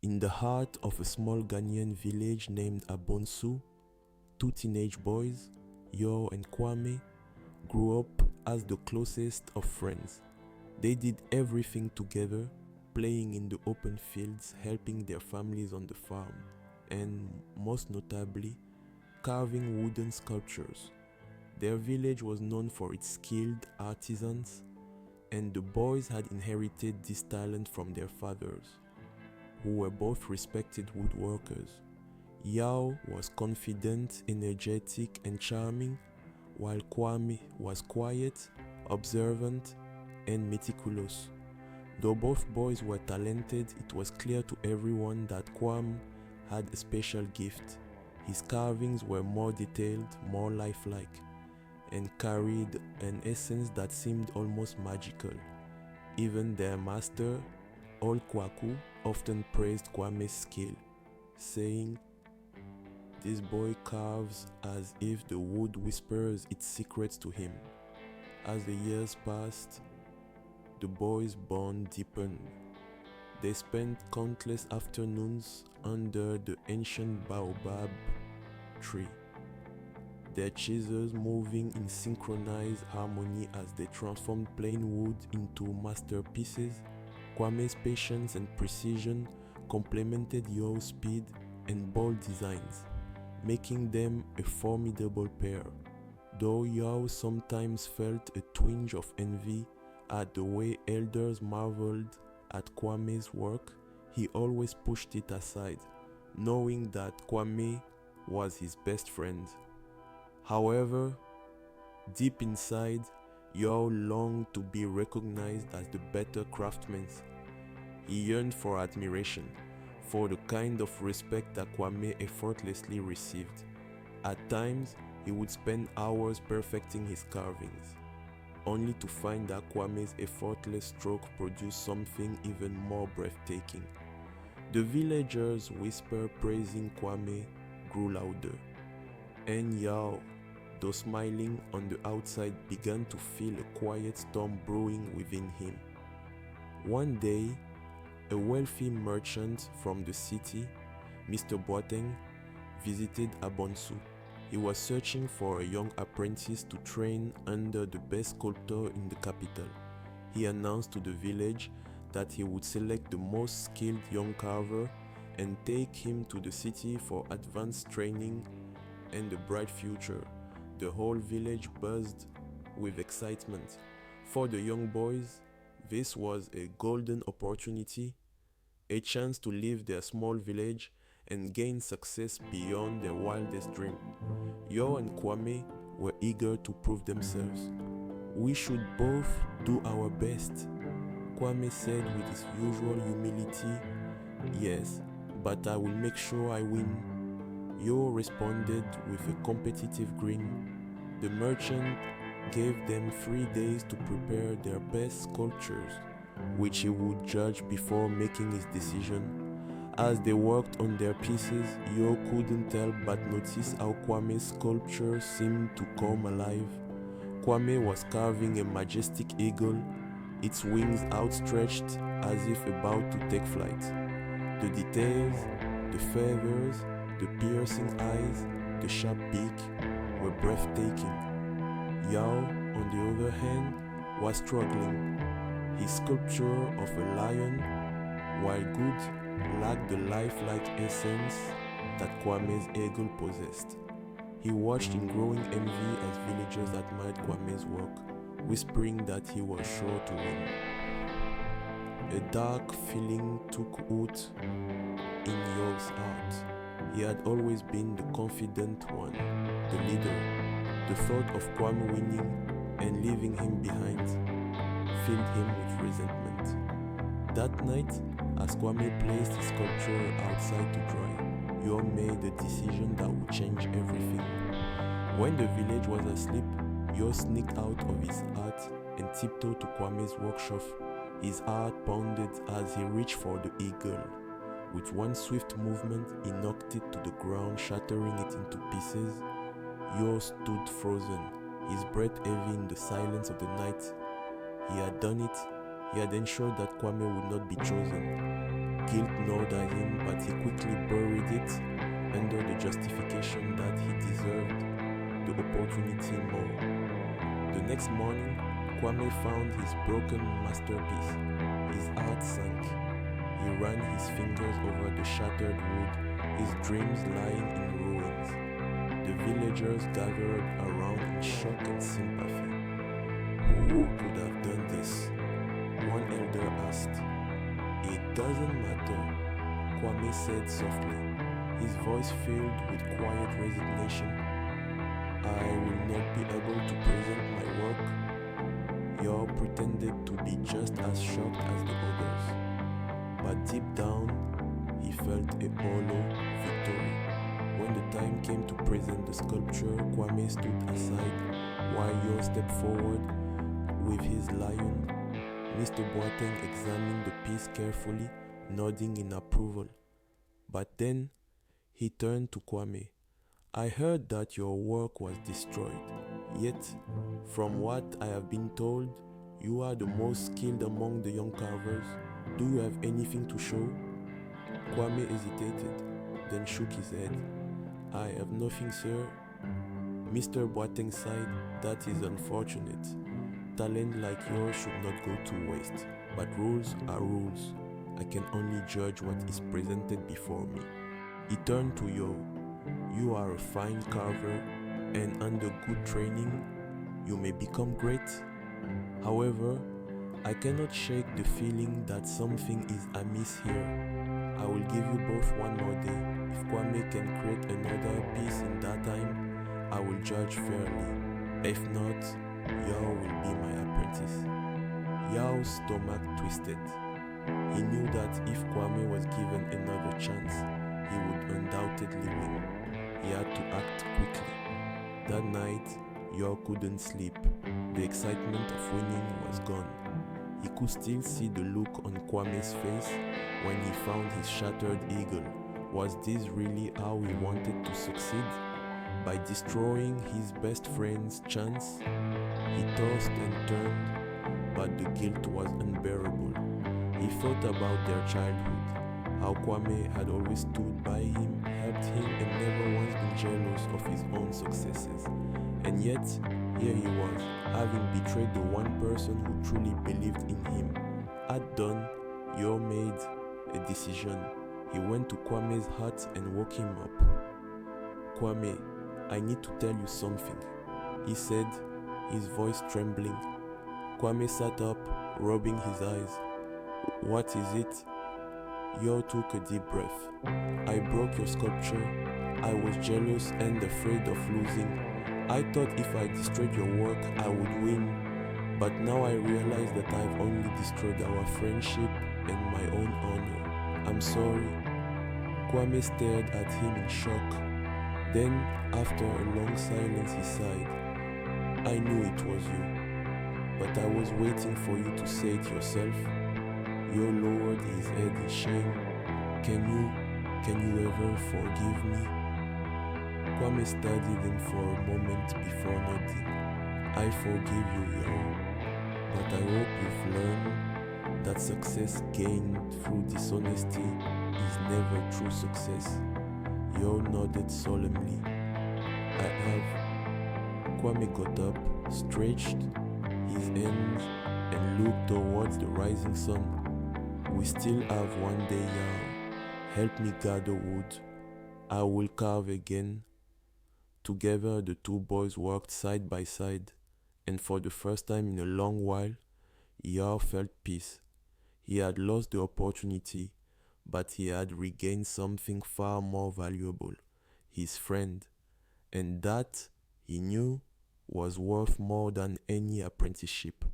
In the heart of a small Ghanaian village named Abonsu, two teenage boys, Yo and Kwame, grew up as the closest of friends. They did everything together, playing in the open fields, helping their families on the farm, and most notably, carving wooden sculptures. Their village was known for its skilled artisans, and the boys had inherited this talent from their fathers, who were both respected woodworkers. Yao was confident, energetic, and charming, while Kwame was quiet, observant, and meticulous. Though both boys were talented, it was clear to everyone that Kwame had a special gift. His carvings were more detailed, more lifelike, and carried an essence that seemed almost magical. Even their master, Old Kwaku, often praised Kwame's skill, saying, "This boy carves as if the wood whispers its secrets to him." As the years passed, the boys' bond deepened. They spent countless afternoons under the ancient baobab tree, their chisels moving in synchronized harmony as they transformed plain wood into masterpieces. Kwame's patience and precision complemented Yo's speed and bold designs, making them a formidable pair. Though Yao sometimes felt a twinge of envy at the way elders marveled at Kwame's work, he always pushed it aside, knowing that Kwame was his best friend. However, deep inside, Yao longed to be recognized as the better craftsman. He yearned for admiration, for the kind of respect that Kwame effortlessly received. At times, he would spend hours perfecting his carvings, only to find that Kwame's effortless stroke produced something even more breathtaking. The villagers' whisper praising Kwame grew louder, and Yao, though smiling on the outside, began to feel a quiet storm brewing within him. One day, a wealthy merchant from the city, Mr. Boateng, visited Abonsu. He was searching for a young apprentice to train under the best sculptor in the capital. He announced to the village that he would select the most skilled young carver and take him to the city for advanced training and a bright future. The whole village buzzed with excitement. For the young boys, this was a golden opportunity, a chance to leave their small village and gain success beyond their wildest dream. Yo and Kwame were eager to prove themselves. "We should both do our best," Kwame said with his usual humility. "Yes, but I will make sure I win," Yo responded with a competitive grin. The merchant gave them 3 days to prepare their best sculptures, which he would judge before making his decision. As they worked on their pieces, Yo couldn't help but notice how Kwame's sculpture seemed to come alive. Kwame was carving a majestic eagle, its wings outstretched as if about to take flight. The details, the feathers, the piercing eyes, the sharp beak were breathtaking. Yao, on the other hand, was struggling. His sculpture of a lion, while good, lacked the lifelike essence that Kwame's eagle possessed. He watched in growing envy as villagers admired Kwame's work, whispering that he was sure to win. A dark feeling took root in Yo's heart. He had always been the confident one, the leader. The thought of Kwame winning and leaving him behind filled him with resentment. That night, as Kwame placed his sculpture outside to dry, Yo made a decision that would change everything. When the village was asleep, Yo sneaked out of his hut and tiptoed to Kwame's workshop. His heart pounded as he reached for the eagle. With one swift movement, he knocked it to the ground, shattering it into pieces. Yo stood frozen, his breath heavy in the silence of the night. He had done it. He had ensured that Kwame would not be chosen. Guilt gnawed at him, but he quickly buried it under the justification that he deserved the opportunity more. The next morning, Kwame found his broken masterpiece. His heart sank. He ran his fingers over the shattered wood, his dreams lying in ruins. The villagers gathered around in shock and sympathy. Who could have done this? One elder asked. It doesn't matter, Kwame said softly, his voice filled with quiet resignation. I will not be able to present my work. Yor pretended to be just as shocked as the others, but deep down, he felt a hollow victory. When the time came to present the sculpture, Kwame stood aside while Yor stepped forward with his lion. Mr. Boateng examined the piece carefully, nodding in approval. But then, he turned to Kwame. I heard that your work was destroyed. Yet, from what I have been told, you are the most skilled among the young carvers. Do you have anything to show? Kwame hesitated, then shook his head. I have nothing, sir. Mr. Boateng sighed. That is unfortunate. Talent like yours should not go to waste. But rules are rules. I can only judge what is presented before me. He turned to Yo. You are a fine carver, and under good training, you may become great. However, I cannot shake the feeling that something is amiss here. I will give you both one more day. If Kwame can create another piece in that time, I will judge fairly. If not, Yao will be my apprentice. Yao's stomach twisted. He knew that if Kwame was given another chance, he would undoubtedly win. He had to act quickly. That night, Yao couldn't sleep. The excitement of winning was gone. He could still see the look on Kwame's face when he found his shattered eagle. Was this really how he wanted to succeed? By destroying his best friend's chance? He tossed and turned, but the guilt was unbearable. He thought about their childhood, how Kwame had always stood by him, helped him, and never once been jealous of his own successes. And yet, here he was, having betrayed the one person who truly believed in him. At dawn, Yo made a decision. He went to Kwame's hut and woke him up. Kwame, I need to tell you something, he said, his voice trembling. Kwame sat up, rubbing his eyes. What is it? Yo took a deep breath. I broke your sculpture. I was jealous and afraid of losing. I thought if I destroyed your work, I would win. But now I realize that I've only destroyed our friendship and my own honor. I'm sorry. Kwame stared at him in shock. Then, after a long silence, he sighed. I knew it was you, but I was waiting for you to say it yourself. Yo lowered his head in shame. Can you ever forgive me? Kwame studied him for a moment before nodding. I forgive you, Yo, but I hope you've learned that success gained through dishonesty is never true success. Yo nodded solemnly. I have. Kwame got up, stretched his hands, and looked towards the rising sun. We still have one day, Yao. Help me gather wood. I will carve again. Together, the two boys worked side by side, and for the first time in a long while, Yao felt peace. He had lost the opportunity, but he had regained something far more valuable, his friend, and that, he knew, was worth more than any apprenticeship.